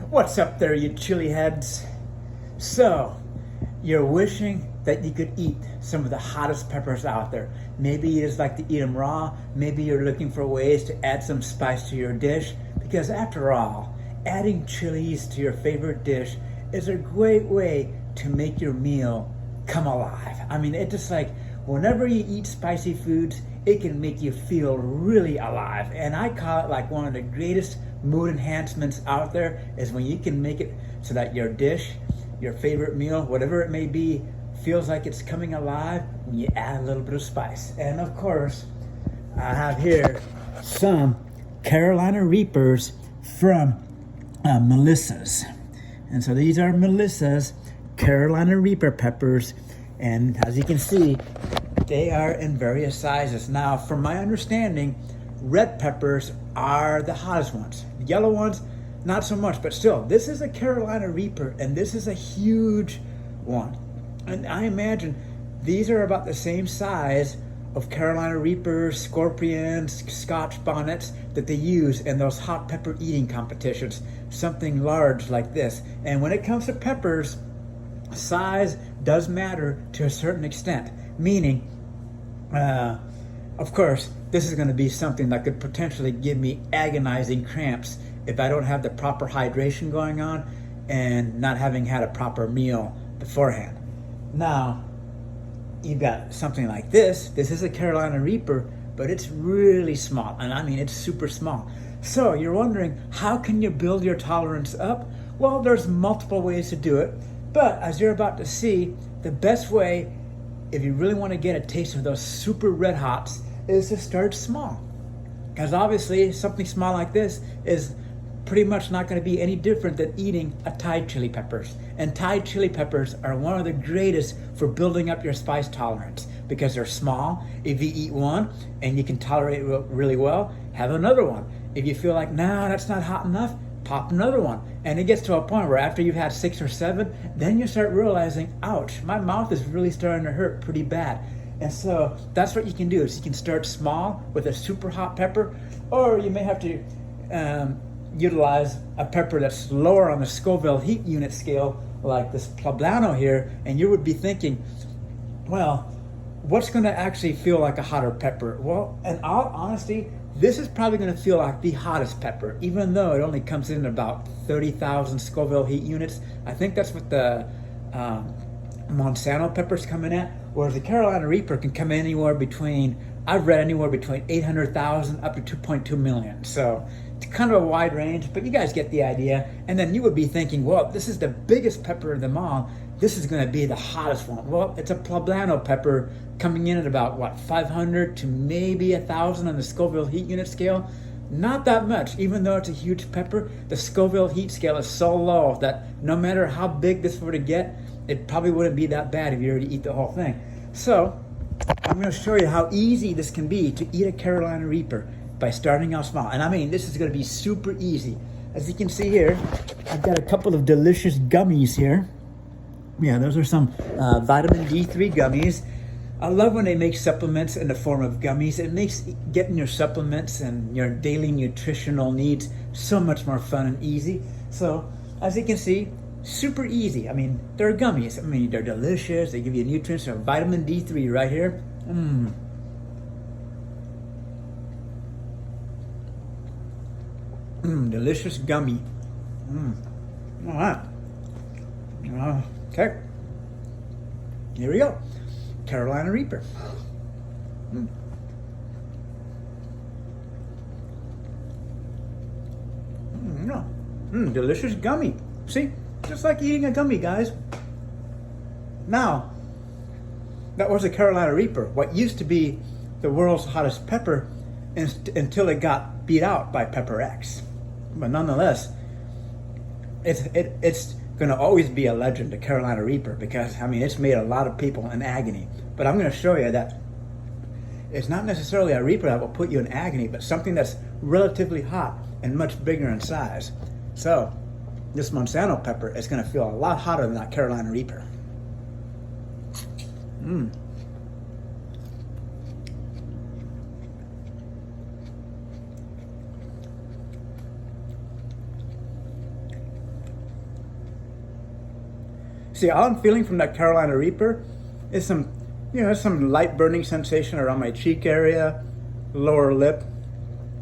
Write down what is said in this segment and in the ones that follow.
What's up there, you chili heads? So, you're wishing that you could eat some of the hottest peppers out there. Maybe you just like to eat them raw. Maybe you're looking for ways to add some spice to your dish. Because after all, adding chilies to your favorite dish is a great way to make your meal come alive. I mean, it's just like whenever you eat spicy foods, it can make you feel really alive. And I call it like one of the greatest mood enhancements out there is when you can make it so that your dish, your favorite meal, whatever it may be, feels like it's coming alive when you add a little bit of spice. And of course, I have here some Carolina Reapers from Melissa's. And so these are Melissa's Carolina Reaper peppers. And as you can see, they are in various sizes. Now, from my understanding, red peppers are the hottest ones. The yellow ones, not so much, but still, this is a Carolina Reaper, and this is a huge one. And I imagine these are about the same size of Carolina Reapers, scorpions, Scotch bonnets that they use in those hot pepper eating competitions, something large like this. And when it comes to peppers, size does matter to a certain extent, meaning, of course, this is going to be something that could potentially give me agonizing cramps if I don't have the proper hydration going on and not having had a proper meal beforehand. Now, you've got something like this. This is a Carolina Reaper, but it's really small. And I mean, it's super small. So you're wondering, how can you build your tolerance up? Well, there's multiple ways to do it. But as you're about to see, the best way, if you really want to get a taste of those super red hots, is to start small. Because obviously, something small like this is pretty much not going to be any different than eating a Thai chili peppers. And Thai chili peppers are one of the greatest for building up your spice tolerance because they're small. If you eat one and you can tolerate it really well, have another one. If you feel like, no, that's not hot enough, pop another one. And it gets to a point where after you've had 6 or 7, then you start realizing, ouch, my mouth is really starting to hurt pretty bad. And so that's what you can do, is you can start small with a super hot pepper, or you may have to utilize a pepper that's lower on the Scoville heat unit scale, like this poblano here, and you would be thinking, well, what's going to actually feel like a hotter pepper? Well, in all honesty, this is probably going to feel like the hottest pepper, even though it only comes in about 30,000 Scoville heat units. I think that's what the Monsanto peppers come in at, whereas the Carolina Reaper can come anywhere between, I've read anywhere between 800,000 up to 2.2 million. So it's kind of a wide range, but you guys get the idea. And then you would be thinking, well, this is the biggest pepper of them all. This is going to be the hottest one. Well, it's a poblano pepper coming in at about, what, 500 to maybe 1,000 on the Scoville heat unit scale. Not that much, even though it's a huge pepper. The Scoville heat scale is so low that no matter how big this were to get, it probably wouldn't be that bad if you were to eat the whole thing. So I'm going to show you how easy this can be to eat a Carolina Reaper by starting out small. And I mean, this is going to be super easy. As you can see here, I've got a couple of delicious gummies here. Yeah, those are some vitamin D3 gummies. I love when they make supplements in the form of gummies. It makes getting your supplements and your daily nutritional needs so much more fun and easy. So, as you can see, super easy. I mean, they're gummies. I mean, they're delicious. They give you nutrients. So vitamin D3 right here. Delicious gummy. All right. Okay. Here we go. Carolina Reaper. Delicious gummy. See? Just like eating a gummy, guys. Now, that was a Carolina Reaper, what used to be the world's hottest pepper until it got beat out by Pepper X. But nonetheless, it's going to always be a legend, the Carolina Reaper, because, I mean, it's made a lot of people in agony. But I'm going to show you that it's not necessarily a Reaper that will put you in agony, but something that's relatively hot and much bigger in size. So, this Monsanto pepper is going to feel a lot hotter than that Carolina Reaper. See, all I'm feeling from that Carolina Reaper is some, some light burning sensation around my cheek area, lower lip,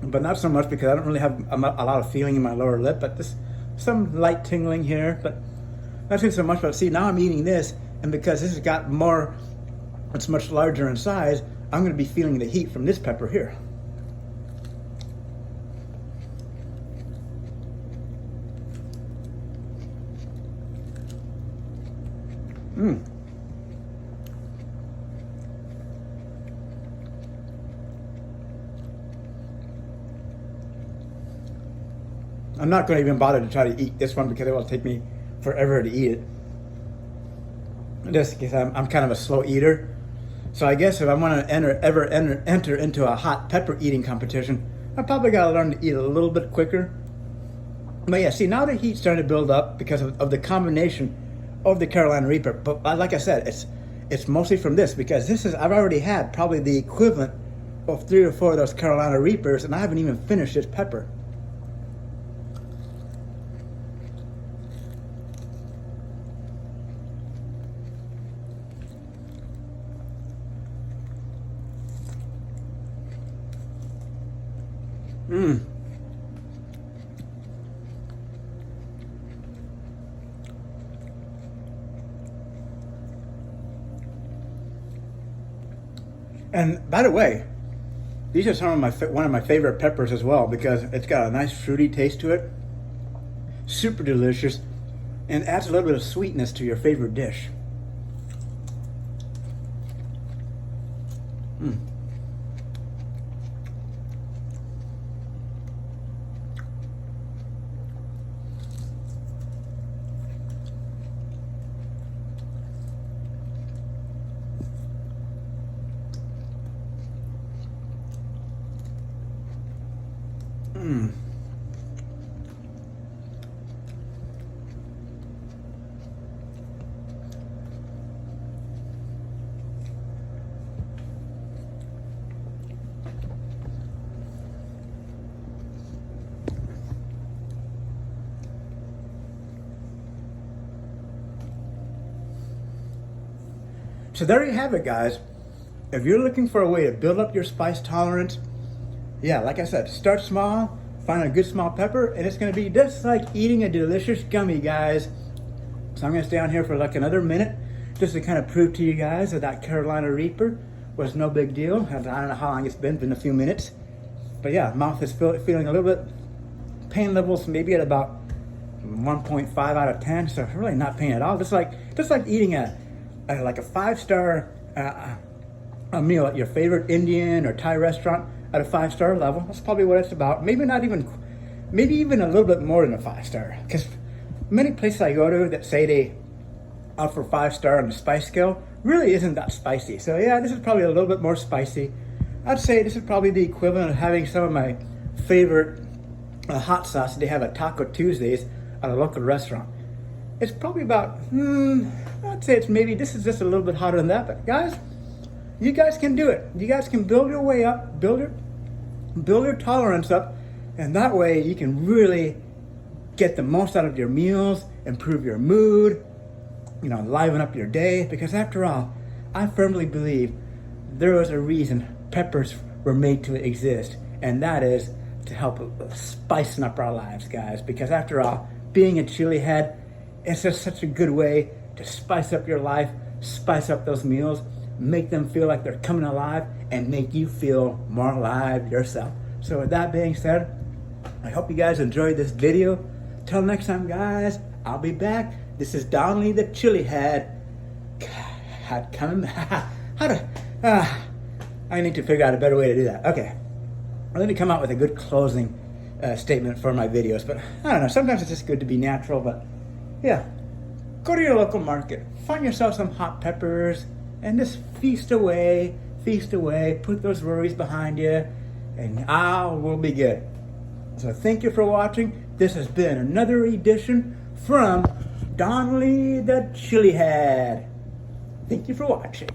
but not so much because I don't really have a lot of feeling in my lower lip, but just some light tingling here, but not so much. But see, now I'm eating this, and because this has got more, it's much larger in size, I'm going to be feeling the heat from this pepper here. I'm not going to even bother to try to eat this one because it will take me forever to eat it. Just because I'm kind of a slow eater. So I guess if I want to ever enter into a hot pepper eating competition, I probably got to learn to eat a little bit quicker. But yeah, see, now the heat's starting to build up because of the combination of the Carolina Reaper. But like I said, it's mostly from this, because I've already had probably the equivalent of 3 or 4 of those Carolina Reapers, and I haven't even finished this pepper. And by the way, these are some of one of my favorite peppers as well, because it's got a nice fruity taste to it, super delicious, and adds a little bit of sweetness to your favorite dish. So there you have it, guys. If you're looking for a way to build up your spice tolerance, yeah, like I said, start small, find a good small pepper, and it's going to be just like eating a delicious gummy, guys. So I'm going to stay on here for like another minute just to kind of prove to you guys that Carolina Reaper was no big deal. I don't know how long it's been a few minutes. But yeah, mouth is feeling a little bit, pain levels maybe at about 1.5 out of 10, so really not pain at all. Just like eating like a 5-star a meal at your favorite Indian or Thai restaurant at a 5-star level. That's probably what it's about. Maybe even a little bit more than a 5-star. Because many places I go to that say they offer 5-star on the spice scale really isn't that spicy. So yeah, this is probably a little bit more spicy. I'd say this is probably the equivalent of having some of my favorite hot sauce they have at Taco Tuesdays at a local restaurant. It's probably about, I'd say this is just a little bit hotter than that, but guys, you guys can do it. You guys can build your way up, build your tolerance up, and that way you can really get the most out of your meals, improve your mood, liven up your day, because after all, I firmly believe there is a reason peppers were made to exist, and that is to help spicing up our lives, guys, because after all, being a chili head, it's just such a good way to spice up your life, spice up those meals, make them feel like they're coming alive, and make you feel more alive yourself. So with that being said, I hope you guys enjoyed this video. Till next time, guys, I'll be back. This is Donnelly the Chili Head. I need to figure out a better way to do that. Okay, let me come out with a good closing statement for my videos, but I don't know, sometimes it's just good to be natural. But yeah, go to your local market, find yourself some hot peppers, and just feast away, put those worries behind you, and all will be good. So thank you for watching. This has been another edition from Donnelly the Chili Head. Thank you for watching.